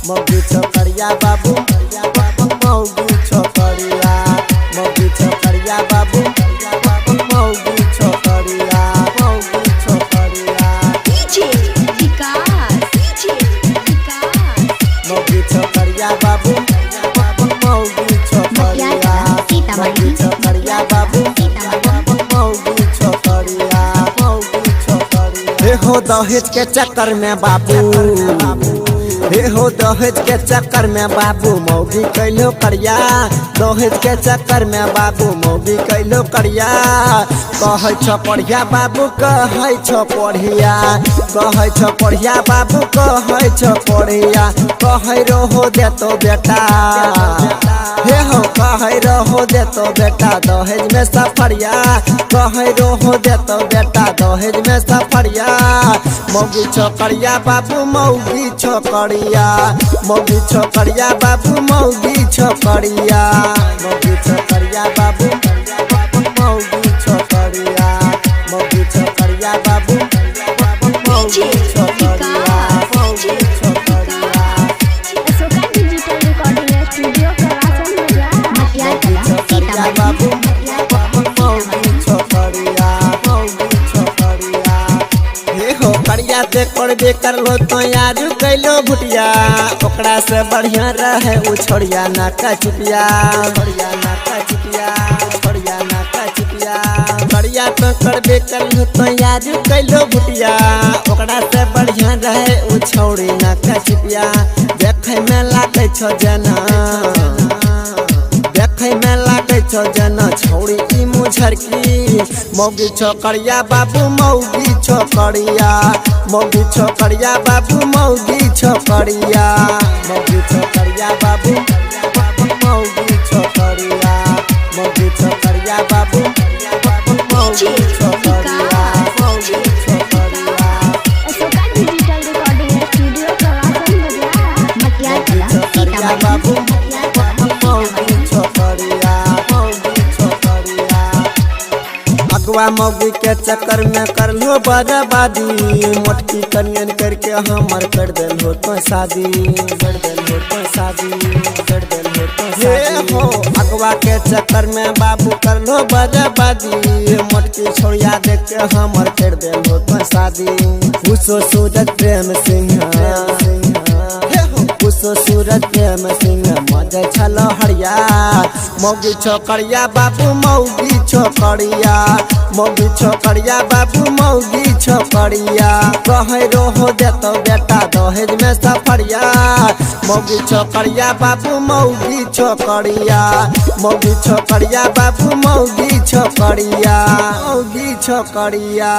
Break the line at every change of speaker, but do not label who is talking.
मौगी छोकरिया बाबू मौगी छोकरिया मौगी छोकरिया बाबू मौगी छोकरिया
डीजे विकास
मौगी छोकरिया बाबू मौगी छोकरिया मौगी छोकरिया बाबू मौगी छोकरिया हे हो दहेज के चक्कर में बाबू हे हो दहेज के चक्कर में बाबू मौगी कैलो करिया दहेज के चक्कर में बाबू मौगी कैलो करिया कहे छो पढ़िया बाबू कहे छो पढ़िया कहे छो पढ़िया बाबू कहे छो पढ़िया कहे रहो दे तो बेटा हे हो कहे रहो दे तो बेटा दहेज में सफरिया कहे रहो दे तो बेटा दहेज में सफरिया मौगी छोकरिया बाबू मौगी छोकरिया मौगी छोकरिया बाबू मौगी छोकरिया मौगी छोकरिया बाबू मौगी छोकरिया मौगी छोकरिया बाबू मौगी छोकरिया मौगी छोकरिया
अशोका डिजिटल रिकॉर्डिंग स्टूडियो प्रवासन मटियार कला
छोकरिया बाबू मौगी छोकरिया मौगी छोकरिया हे हो करिया से करबे करलो तो यार कैलो भुटिया ओकरा से बढ़िया रहे उ छोड़िया ना का चुपिया छोड़िया ना का चुपिया छोड़िया ना का चुपिया करिया तो करबे करलो तो यार कैलो भुटिया ओकरा से बढ़िया रहे उ छोड़ी ना का चुपिया देखे में लागे छो जना देखे में लागे छो जना छोड़ी ई मुझरकी मौगी छोकरिया बाबू मौगी छोकरिया मौगी छोकरिया बाबू मौगी छोकरिया मौगी छोकरिया बाबू मौगी छोकरिया मौगी छोकरिया बाबू मौगी छोकरिया मौगी छोकरिया
अशोका डिजिटल रिकॉर्डिंग स्टूडियो प्रवासन मटियार कला
छोकरिया बाबू मौगी छोकरिया मौगी छोकरिया अगवा मौगी के चक्कर में कर लो बर्बादी मोटकी कनियन करके हमर कर देल हो तो शादी कर देल हो तो शादी कर देल हो तो शादी हो अगवा के चक्कर में बाबू कर लो बर्बादी मोटकी छोड़िया देख के हमर कर देल हो तो शादी उसो सूरज प्रेम सिंह उसो सूरज प्रेम सिंह मजे छलो हरिया मौगी छोकरिया बाबू मौगी छोकरिया मौगी छोकरिया बाबू मौगी छोकरिया कहे रहो दे तो बेटा दहेज में सफरिया मौगी छोकरिया बाबू मौगी छोकरिया मौगी छोकरिया बाबू मौगी छोकरिया मौगी छोकरिया।